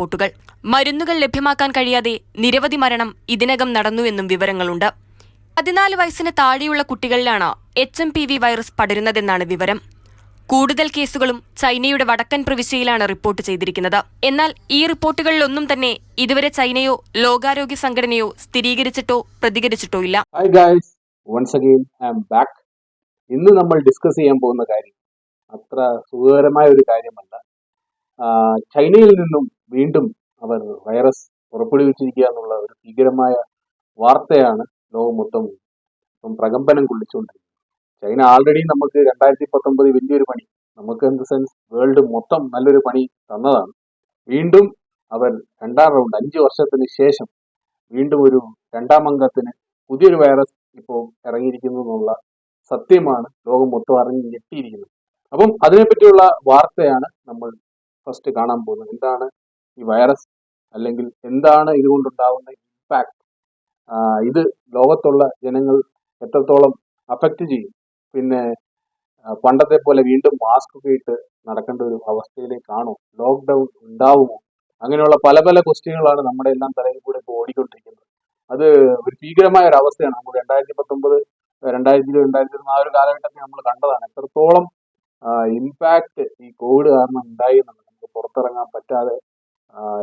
റിപ്പോർട്ടുകൾ. മരുന്നുകൾ ലഭ്യമാക്കാൻ കഴിയാതെ നിരവധി മരണം ഇതിനകം നടന്നുവെന്നും വിവരങ്ങളുണ്ട്. 14 വയസ്സിന് താഴെയുള്ള കുട്ടികളിലാണ് HMPV വൈറസ് പടരുന്നതെന്നാണ് വിവരം. കൂടുതൽ കേസുകളും ചൈനയുടെ വടക്കൻ പ്രവിശ്യയിലാണ് റിപ്പോർട്ട് ചെയ്തിരിക്കുന്നത്. എന്നാൽ ഈ റിപ്പോർട്ടുകളിലൊന്നും തന്നെ ഇതുവരെ ചൈനയോ ലോകാരോഗ്യ സംഘടനയോ സ്ഥിരീകരിച്ചിട്ടോ പ്രതികരിച്ചിട്ടോ ഇല്ല. Hi guys, once again I am back. ഇന്ന് നമ്മൾ ഡിസ്കസ് ചെയ്യാൻ പോകുന്ന കാര്യം അത്ര സുഖകരമായ ഒരു കാര്യമല്ല. ചൈനയിൽ നിന്നും വീണ്ടും അവർ വൈറസ് പുറപ്പെടുവിച്ചിരിക്കുക എന്നുള്ള ഒരു ഭീകരമായ വാർത്തയാണ് ലോകം മൊത്തം പ്രകമ്പനം കൊള്ളിച്ചുകൊണ്ടിരിക്കുന്നത്. ചൈന ആൾറെഡി നമുക്ക് 2019 വലിയൊരു പണി, നമുക്ക് ഇൻ ദ സെൻസ് വേൾഡ് മൊത്തം നല്ലൊരു പണി തന്നതാണ്. വീണ്ടും അവർ രണ്ടാം റൗണ്ട് 5 വർഷത്തിന് ശേഷം വീണ്ടും ഒരു രണ്ടാം അംഗത്തിന് പുതിയൊരു വൈറസ് ഇപ്പോൾ ഇറങ്ങിയിരിക്കുന്നു എന്നുള്ള സത്യമാണ് ലോകം മൊത്തം അറിഞ്ഞ് ഞെട്ടിയിരിക്കുന്നത്. അപ്പം അതിനെപ്പറ്റിയുള്ള വാർത്തയാണ് നമ്മൾ ഫസ്റ്റ് കാണാൻ പോകുന്നത്. എന്താണ് ഈ വൈറസ്, അല്ലെങ്കിൽ എന്താണ് ഇതുകൊണ്ടുണ്ടാകുന്ന ഇമ്പാക്ട്, ഇത് ലോകത്തുള്ള ജനങ്ങൾ എത്രത്തോളം അഫക്റ്റ് ചെയ്യും, പിന്നെ പണ്ടത്തെ പോലെ വീണ്ടും മാസ്ക് ഒക്കെ ഇട്ട് നടക്കേണ്ട ഒരു അവസ്ഥയിലേക്കാണോ, ലോക്ക്ഡൗൺ ഉണ്ടാവുമോ, അങ്ങനെയുള്ള പല പല ക്വസ്റ്റ്യനുകളാണ് നമ്മുടെ എല്ലാം തലയിൽ കൂടെ ഇപ്പോൾ ഓടിക്കൊണ്ടിരിക്കുന്നത്. അത് ഒരു ഭീകരമായ ഒരു അവസ്ഥയാണ്. നമ്മൾ 2019, 2020 ആ ഒരു കാലഘട്ടത്തിൽ നമ്മൾ കണ്ടതാണ് എത്രത്തോളം ഇമ്പാക്ട് ഈ കോവിഡ് കാരണം ഉണ്ടായി എന്നുള്ളത്. നമുക്ക് പുറത്തിറങ്ങാൻ പറ്റാതെ,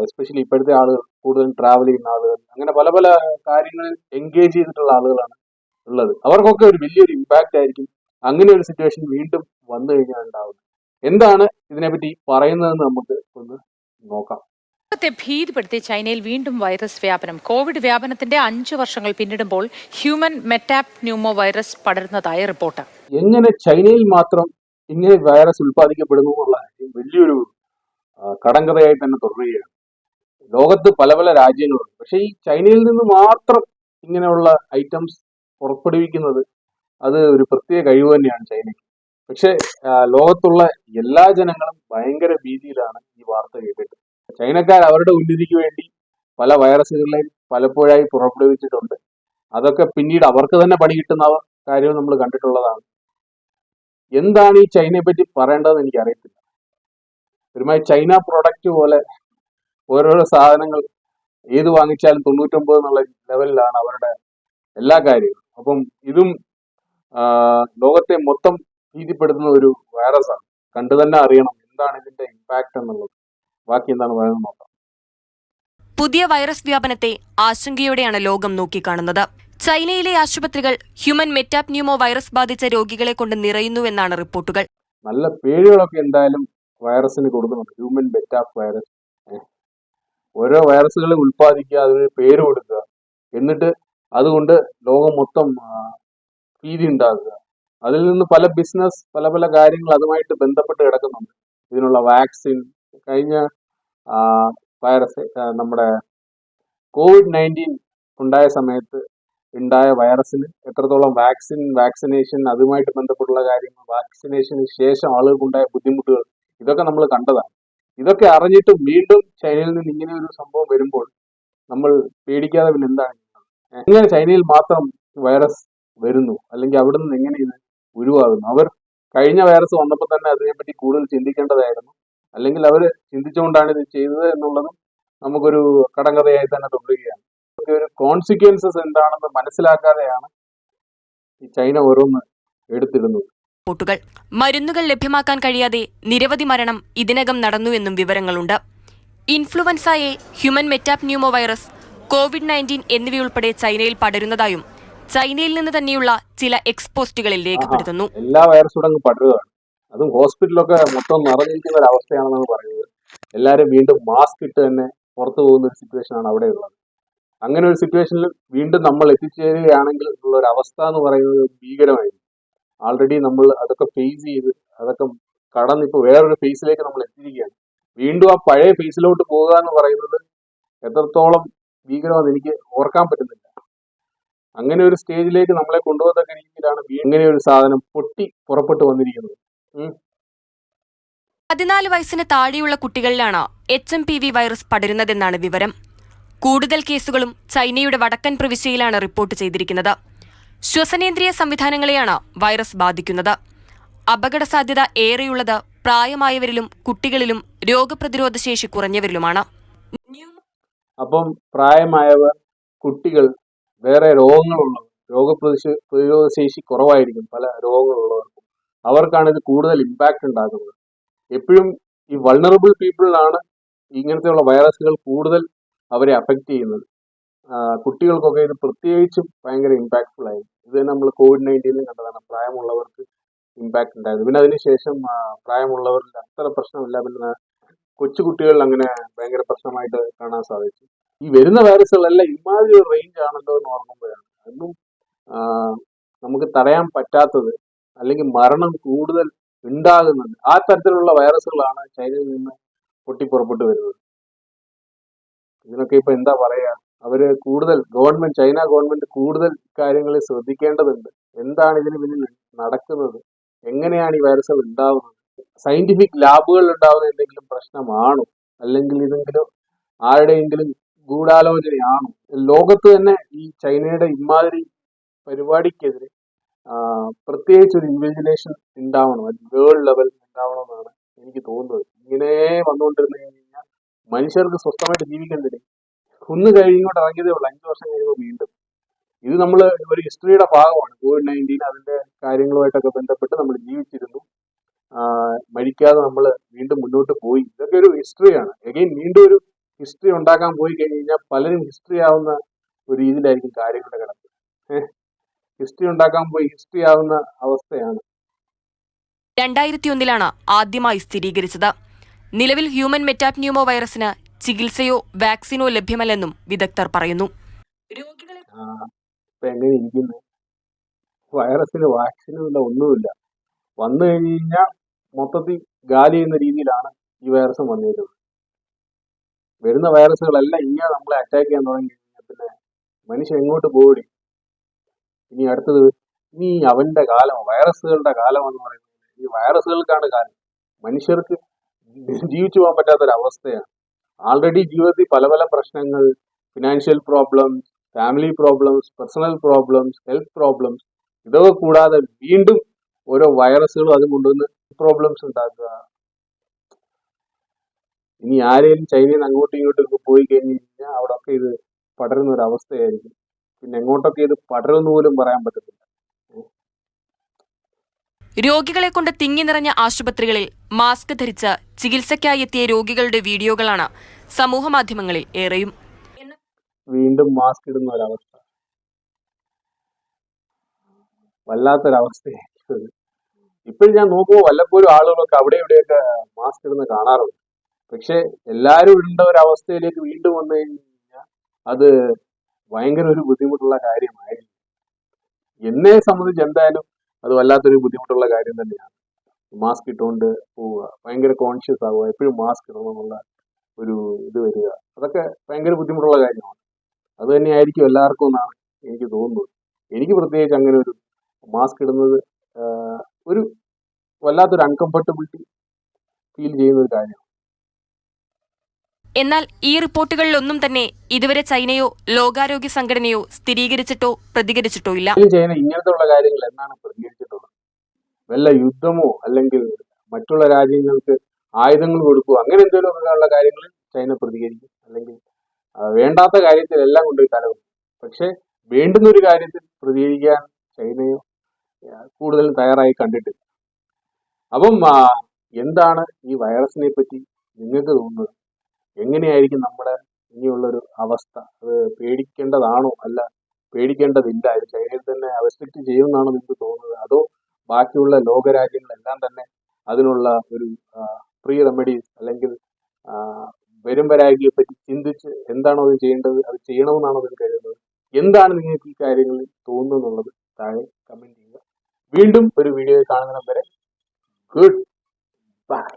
എസ്പെഷ്യലി ഇപ്പോഴത്തെ ആളുകൾ കൂടുതലും ട്രാവൽ ചെയ്യുന്ന ആളുകൾ, അങ്ങനെ പല പല കാര്യങ്ങളിൽ എൻഗേജ് ചെയ്തിട്ടുള്ള ആളുകളാണ് ഉള്ളത്. അവർക്കൊക്കെ ഒരു വലിയൊരു ഇമ്പാക്റ്റ് ആയിരിക്കും അങ്ങനെ ഒരു സിറ്റുവേഷൻ വീണ്ടും വന്നു കഴിഞ്ഞാൽ ഉണ്ടാവുന്നത്. എന്താണ് ഇതിനെപ്പറ്റി പറയുന്നതെന്ന് നമുക്ക് ഒന്ന് നോക്കാം. ഭീതിപ്പെടുത്തി ചൈനയിൽ വീണ്ടും വൈറസ് വ്യാപനം. കോവിഡ് വ്യാപനത്തിന്റെ 5 വർഷങ്ങൾ പിന്നിടുമ്പോൾ ഹ്യൂമൻ മെറ്റാപ്ന്യൂമോ വൈറസ് പടരുന്നതായി റിപ്പോർട്ട്. എങ്ങനെ ചൈനയിൽ മാത്രം ഇങ്ങനെ വൈറസ് ഉൽപ്പാദിക്കപ്പെടുന്നു എന്നുള്ള വലിയൊരു കടങ്കഥയായി തന്നെ തുടരുകയാണ്. ലോകത്ത് പല പല രാജ്യങ്ങളുണ്ട്, പക്ഷെ ഈ ചൈനയിൽ നിന്ന് മാത്രം ഇങ്ങനെയുള്ള ഐറ്റംസ് പുറപ്പെടുവിക്കുന്നത് അത് ഒരു പ്രത്യേക കഴിവ് തന്നെയാണ് ചൈനയ്ക്ക്. പക്ഷെ ലോകത്തുള്ള എല്ലാ ജനങ്ങളും ഭയങ്കര ഭീതിയിലാണ് ഈ വാർത്ത കേട്ടിട്ട്. ചൈനക്കാർ അവരുടെ ഉന്നതിക്ക് വേണ്ടി പല വൈറസുകളെയും പലപ്പോഴായി പുറപ്പെടുവിച്ചിട്ടുണ്ട്. അതൊക്കെ പിന്നീട് അവർക്ക് തന്നെ പണി കിട്ടുന്ന കാര്യവും നമ്മൾ കണ്ടിട്ടുള്ളതാണ്. എന്താണ് ഈ ചൈനയെ പറ്റി പറയേണ്ടതെന്ന് എനിക്ക് അറിയത്തില്ല. ഒരുമാതിരി ചൈന പ്രൊഡക്റ്റ് പോലെ ഓരോരോ സാധനങ്ങൾ ഏത് വാങ്ങിച്ചാലും 99 എന്നുള്ള ലെവലിലാണ് അവരുടെ എല്ലാ കാര്യവും. അപ്പം ഇതും ലോകത്തെ മൊത്തം ഭീതിപ്പെടുത്തുന്ന ഒരു വൈറസാണ്. കണ്ടു തന്നെ അറിയണം എന്താണ് ഇതിന്റെ ഇമ്പാക്ട് എന്നുള്ളത്. ബാക്കി എന്താണ് പറയുന്നത് നോക്കാം. പുതിയ വൈറസ് വ്യാപനത്തെ ആശങ്കയോടെയാണ് ലോകം നോക്കിക്കാണുന്നത്. ചൈനയിലെ ആശുപത്രികൾ ഹ്യൂമൻ മെറ്റാപ്ന്യൂമോ വൈറസ് ബാധിച്ച രോഗികളെ കൊണ്ട് നിറയുന്നുവെന്നാണ് റിപ്പോർട്ടുകൾ. നല്ല പേരുകളൊക്കെ എന്തായാലും വൈറസിന് കൊടുക്കുന്നുണ്ട്. ഹ്യൂമൻ മെറ്റാപ് വൈറസ്, ഓരോ വൈറസുകൾ ഉൽപ്പാദിക്കുക, അതിന് പേര് കൊടുക്കുക, എന്നിട്ട് അതുകൊണ്ട് ലോകം മൊത്തം ഭീതി ഉണ്ടാക്കുക. അതിൽ നിന്ന് പല ബിസിനസ്, പല പല കാര്യങ്ങൾ അതുമായിട്ട് ബന്ധപ്പെട്ട് കിടക്കുന്നുണ്ട്. ഇതിനുള്ള വാക്സിൻ, കഴിഞ്ഞ വൈറസ് നമ്മുടെ COVID-19 ഉണ്ടായ സമയത്ത് ഉണ്ടായ വൈറസിന് എത്രത്തോളം വാക്സിനേഷൻ, അതുമായിട്ട് ബന്ധപ്പെട്ടുള്ള കാര്യങ്ങൾ, വാക്സിനേഷന് ശേഷം ആളുകൾക്കുണ്ടായ ബുദ്ധിമുട്ടുകൾ, ഇതൊക്കെ നമ്മൾ കണ്ടതാണ്. ഇതൊക്കെ അറിഞ്ഞിട്ട് വീണ്ടും ചൈനയിൽ നിന്ന് ഇങ്ങനെ ഒരു സംഭവം വരുമ്പോൾ നമ്മൾ പേടിക്കാതെ പിന്നെ എന്താണ്? എങ്ങനെ ചൈനയിൽ മാത്രം വൈറസ് വരുന്നു, അല്ലെങ്കിൽ അവിടെ നിന്ന് എങ്ങനെ ഇത് ഉരുവാകുന്നു? അവർ കഴിഞ്ഞ വൈറസ് വന്നപ്പോൾ തന്നെ അതിനെപ്പറ്റി കൂടുതൽ ചിന്തിക്കേണ്ടതായിരുന്നു, അല്ലെങ്കിൽ അവർ ചിന്തിച്ചുകൊണ്ടാണ് ഇത് ചെയ്തത് എന്നുള്ളതും നമുക്കൊരു കടങ്കഥയായി തന്നെ തുടരുകയാണ്. ഒരു കോൺസിക്വൻസസ് എന്താണെന്ന് മനസ്സിലാക്കാതെയാണ് ഈ ചൈന ഓരോന്ന് എടുത്തിടുന്നത്. റിപ്പോർട്ടുകൾ. മരുന്നുകൾ ലഭ്യമാക്കാൻ കഴിയാതെ നിരവധി മരണം ഇതിനകം നടന്നുവെന്നും വിവരങ്ങളുണ്ട്. Influenza A, human metapneumo virus, COVID-19 എന്നിവയുൾപ്പെടെ ചൈനയിൽ പടരുന്നതായും ചൈനയിൽ നിന്ന് തന്നെയുള്ള ചില എക്സ്പോസ്റ്റുകളിൽ രേഖപ്പെടുത്തുന്നു. എല്ലാ വൈറസും പടരുകയാണ്. അതും ഹോസ്പിറ്റലൊക്കെ മൊത്തം നിറഞ്ഞിരിക്കുന്ന ഒരു അവസ്ഥയാണെന്നാണ് പറയുന്നത്. എല്ലാവരും വീണ്ടും മാസ്ക് ഇട്ട് തന്നെ പുറത്തു പോകുന്ന ഒരു സിറ്റുവേഷൻ ആണ് അവിടെ ഉള്ളത്. അങ്ങനെ ഒരു സിറ്റുവേഷനിൽ വീണ്ടും നമ്മൾ എത്തിച്ചേരുകയാണെങ്കിൽ ഉള്ള ഒരു അവസ്ഥ എന്ന് പറയുന്നത് ഭീകരമായിരിക്കും. ആൾറെഡി നമ്മൾ അതൊക്കെ ഫേസ് ചെയ്ത്, അതൊക്കെ കടന്നിപ്പോൾ വേറൊരു ഫേസിലേക്ക് നമ്മൾ എത്തിയിരിക്കുകയാണ്. വീണ്ടും ആ പഴയ ഫേസിലോട്ട് പോകുക എന്ന് പറയുന്നത് എത്രത്തോളം ഭീകരമാണെന്ന് എനിക്ക് ഓർക്കാൻ പറ്റുന്നില്ല. അങ്ങനെ ഒരു സ്റ്റേജിലേക്ക് നമ്മളെ കൊണ്ടുപോകത്തക്ക രീതിയിലാണ് ഇങ്ങനെ ഒരു സാധനം പൊട്ടി പുറപ്പെട്ടു വന്നിരിക്കുന്നത്. 14 വയസ്സിന് താഴെയുള്ള കുട്ടികളിലാണ് HMPV വൈറസ് പടരുന്നതെന്നാണ് വിവരം. കൂടുതൽ കേസുകളും ചൈനയുടെ വടക്കൻ പ്രവിശ്യയിലാണ് റിപ്പോർട്ട് ചെയ്തിരിക്കുന്നത്. ശ്വസനേന്ദ്രിയ സംവിധാനങ്ങളെയാണ് വൈറസ് ബാധിക്കുന്നത്. അപകട സാധ്യത ഏറെയുള്ളത് പ്രായമായവരിലും കുട്ടികളിലും രോഗപ്രതിരോധ ശേഷി കുറഞ്ഞവരിലുമാണ്. അപ്പം പ്രായമായവർ, കുട്ടികൾ, വേറെ രോഗങ്ങളുള്ളവർ, പ്രതിരോധശേഷി കുറവായിരിക്കും പല രോഗങ്ങളുള്ളവർക്കും, അവർക്കാണ് ഇത് കൂടുതൽ ഇമ്പാക്റ്റ് ഉണ്ടാക്കുന്നത്. എപ്പോഴും ഈ വൾണറബിൾ പീപ്പിളിലാണ് ഇങ്ങനത്തെയുള്ള വൈറസുകൾ കൂടുതൽ അവരെ അഫക്റ്റ് ചെയ്യുന്നത്. കുട്ടികൾക്കൊക്കെ ഇത് പ്രത്യേകിച്ചും ഭയങ്കര ഇമ്പാക്ട്ഫുൾ ആയിരിക്കും. ഇത് നമ്മൾ COVID-19 കണ്ടതാണ്, പ്രായമുള്ളവർക്ക് ഇമ്പാക്ട് ഉണ്ടായത്. പിന്നെ അതിനുശേഷം പ്രായമുള്ളവരിൽ അത്ര പ്രശ്നമില്ല, പിന്നെ കൊച്ചു കുട്ടികളിൽ അങ്ങനെ ഭയങ്കര പ്രശ്നമായിട്ട് കാണാൻ സാധിച്ചു. ഈ വരുന്ന വൈറസുകളെല്ലാം ഇമാതിരി ഒരു റേഞ്ച് ആണല്ലോ എന്ന് ഓർക്കുമ്പോഴാണ് അതൊന്നും നമുക്ക് തടയാൻ പറ്റാത്തത്, അല്ലെങ്കിൽ മരണം കൂടുതൽ ഉണ്ടാകുന്നത് ആ തരത്തിലുള്ള വൈറസുകളാണ് ചൈനയിൽ നിന്ന് പൊട്ടിപ്പുറപ്പെട്ടു വരുന്നത്. ഇതിനൊക്കെ ഇപ്പൊ എന്താ പറയാ, അവര് കൂടുതൽ ചൈന ഗവൺമെന്റ് കൂടുതൽ കാര്യങ്ങളിൽ ശ്രദ്ധിക്കേണ്ടതുണ്ട്. എന്താണ് ഇതിന് പിന്നിൽ നടക്കുന്നത്, എങ്ങനെയാണ് ഈ വൈറസുകൾ ഉണ്ടാവുന്നത്, സയന്റിഫിക് ലാബുകൾ ഉണ്ടാവുന്ന എന്തെങ്കിലും പ്രശ്നമാണോ, അല്ലെങ്കിൽ ഇതെങ്കിലും ആരുടെയെങ്കിലും ഗൂഢാലോചനയാണോ? ലോകത്ത് തന്നെ ഈ ചൈനയുടെ ഇമാതിരി പരിപാടിക്കെതിരെ പ്രത്യേകിച്ച് ഒരു ഇൻവെസ്റ്റിഗേഷൻ ഉണ്ടാവണം, വേൾഡ് ലെവൽ ഉണ്ടാവണമെന്നാണ് എനിക്ക് തോന്നുന്നത്. ഇങ്ങനെ വന്നുകൊണ്ടിരുന്നു കഴിഞ്ഞാൽ മനുഷ്യർക്ക് സ്വസ്ഥമായിട്ട് ജീവിക്കേണ്ടത്. ഒന്ന് കഴിഞ്ഞോട്ട് ഇറങ്ങിയതേ ഉള്ളൂ, 5 വർഷം കഴിയുമ്പോൾ വീണ്ടും. ഇത് നമ്മൾ ഒരു ഹിസ്റ്ററിയുടെ ഭാഗമാണ്. COVID-19 അതിന്റെ കാര്യങ്ങളുമായിട്ടൊക്കെ ബന്ധപ്പെട്ട് നമ്മൾ ജീവിച്ചിരുന്നു, മരിക്കാതെ നമ്മൾ വീണ്ടും മുന്നോട്ട് പോയി. ഇതൊക്കെ ഒരു ഹിസ്റ്ററിയാണ്. എഗെയിൻ വീണ്ടും ഒരു ഹിസ്റ്ററി ഉണ്ടാക്കാൻ പോയി കഴിഞ്ഞാൽ പലരും ഹിസ്റ്ററി ആവുന്ന ഒരു രീതിയിലായിരിക്കും കാര്യങ്ങളുടെ കിടപ്പ്. ഹിസ്റ്ററി ഉണ്ടാക്കാൻ പോയി ഹിസ്റ്ററി ആവുന്ന അവസ്ഥയാണ്. 2001 ആദ്യമായി സ്ഥിരീകരിച്ചത്. നിലവിൽ ഹ്യൂമൻ മെറ്റാപ്ന്യൂമോ വൈറസിന് ചികിത്സയോ വാക്സിനോ ലഭ്യമല്ലെന്നും വിദഗ്ധർ പറയുന്നു. ഇപ്പൊ എങ്ങനെ ഇരിക്കുന്നു, വൈറസിന് വാക്സിനും ഇല്ല, ഒന്നുമില്ല. വന്നു കഴിഞ്ഞു കഴിഞ്ഞാൽ മൊത്തത്തിൽ ഗാലി ചെയ്യുന്ന രീതിയിലാണ് ഈ വൈറസും വന്നിരുന്നത്. വരുന്ന വൈറസുകളെല്ലാം ഇങ്ങനെ നമ്മളെ അറ്റാക്ക് ചെയ്യാൻ തുടങ്ങി കഴിഞ്ഞാൽ പിന്നെ മനുഷ്യൻ എങ്ങോട്ട് പോയി? ഇനി അടുത്തത് ഇനി അവന്റെ കാലം, വൈറസുകളുടെ കാലം എന്ന് പറയുന്നത് ഈ വൈറസുകൾക്കാണ് കാലം. മനുഷ്യർക്ക് ജീവിച്ചു പോകാൻ പറ്റാത്തൊരവസ്ഥയാണ്. ആൾറെഡി ജീവിതത്തിൽ പല പല പ്രശ്നങ്ങൾ, financial problems, family problems, personal problems, health problems, ഇതൊക്കെ കൂടാതെ വീണ്ടും ഓരോ വൈറസുകളും അതും കൊണ്ടുവന്ന് പ്രോബ്ലംസ് ഉണ്ടാക്കുക. ഇനി ആരെയും ചൈനയിൽ നിന്ന് അങ്ങോട്ടും ഇങ്ങോട്ടും പോയി കഴിഞ്ഞ് കഴിഞ്ഞാൽ അവിടെയൊക്കെ ഇത് പടരുന്ന ഒരു അവസ്ഥയായിരിക്കും. പിന്നെ എങ്ങോട്ടൊക്കെ ഇത് പടരുമെന്ന് പോലും പറയാൻ പറ്റത്തില്ല. രോഗികളെ കൊണ്ട് തിങ്ങി നിറഞ്ഞ ആശുപത്രികളിൽ മാസ്ക് ധരിച്ച് ചികിത്സയ്ക്കായി എത്തിയ രോഗികളുടെ വീഡിയോകളാണ് സമൂഹമാധ്യമങ്ങളിൽ ഏറെയും. വീണ്ടും മാസ്ക് ഇടുന്ന ഒരവസ്ഥ, വല്ലാത്തൊരവസ്ഥയായിരിക്കും. ഇപ്പോഴും ഞാൻ നോക്കുമ്പോൾ വല്ലപ്പോഴും ആളുകളൊക്കെ അവിടെ ഇവിടെയൊക്കെ മാസ്ക് ഇടുന്ന കാണാറുണ്ട്. പക്ഷെ എല്ലാവരും ഇടേണ്ട ഒരു അവസ്ഥയിലേക്ക് വീണ്ടും വന്നു കഴിഞ്ഞാൽ അത് ഭയങ്കര ഒരു ബുദ്ധിമുട്ടുള്ള കാര്യമായിരിക്കും. എന്നെ സംബന്ധിച്ച് എന്തായാലും അത് വല്ലാത്തൊരു ബുദ്ധിമുട്ടുള്ള കാര്യം തന്നെയാണ്. മാസ്ക് ഇട്ടുകൊണ്ട് പോവുക, ഭയങ്കര കോൺഷ്യസ് ആവുക, എപ്പോഴും മാസ്ക് ഇടണം എന്നുള്ള ഒരു ഇത് വരിക, അതൊക്കെ ഭയങ്കര ബുദ്ധിമുട്ടുള്ള കാര്യമാണ്. അത് തന്നെയായിരിക്കും എല്ലാവർക്കും എന്നാണ് എനിക്ക് തോന്നുന്നത്. എനിക്ക് പ്രത്യേകിച്ച് അങ്ങനെ ഒരു മാസ്ക് ഇടുന്നത് ഒരു വല്ലാത്തൊരു അൺകംഫർട്ടബിലിറ്റി ഫീൽ ചെയ്യുന്ന ഒരു കാര്യമാണ്. എന്നാൽ ഈ റിപ്പോർട്ടുകളിലൊന്നും തന്നെ ഇതുവരെ ചൈനയോ ലോകാരോഗ്യ സംഘടനയോ സ്ഥിരീകരിച്ചിട്ടോ പ്രതികരിച്ചിട്ടോ ഇല്ല. ചൈന ഇങ്ങനത്തെ ഉള്ള കാര്യങ്ങൾ എന്നാണ് പ്രതികരിച്ചിട്ടുള്ളത്? വല്ല യുദ്ധമോ അല്ലെങ്കിൽ മറ്റുള്ള രാജ്യങ്ങൾക്ക് ആയുധങ്ങൾ കൊടുക്കുകയോ അങ്ങനെ എന്തെങ്കിലും ഉള്ള കാര്യങ്ങളിൽ ചൈന പ്രതികരിക്കും, അല്ലെങ്കിൽ വേണ്ടാത്ത കാര്യത്തിൽ എല്ലാം കൊണ്ടുപോയി തലവും. പക്ഷെ വേണ്ടുന്ന ഒരു കാര്യത്തിൽ പ്രതികരിക്കാൻ ചൈനയോ കൂടുതലും തയ്യാറായി കണ്ടിട്ടില്ല. അപ്പം എന്താണ് ഈ വൈറസിനെ പറ്റി നിങ്ങൾക്ക് തോന്നുന്നത്? എങ്ങനെയായിരിക്കും നമ്മുടെ ഇനിയുള്ളൊരു അവസ്ഥ? അത് പേടിക്കേണ്ടതാണോ, അല്ല പേടിക്കേണ്ടതില്ല, ഇത് ചൈനയിൽ തന്നെ റെസ്ട്രിക്റ്റ് ചെയ്യുമെന്നാണോ നിങ്ങൾക്ക് തോന്നുന്നത്? അതോ ബാക്കിയുള്ള ലോകരാജ്യങ്ങളെല്ലാം തന്നെ അതിനുള്ള ഒരു പ്രീ റെമഡീസ് അല്ലെങ്കിൽ വരും വരായികയെ പറ്റി ചിന്തിച്ച് എന്താണോ അത് ചെയ്യേണ്ടത് അത് ചെയ്യണമെന്നാണോ നിങ്ങൾ കരുതുന്നത്? എന്താണ് നിങ്ങൾക്ക് ഈ കാര്യങ്ങളിൽ തോന്നുന്നത് എന്നുള്ളത് താഴെ കമന്റ് ചെയ്യുക. വീണ്ടും ഒരു വീഡിയോയിൽ കാണുന്നതിന് വരെ ഗുഡ് ബൈ.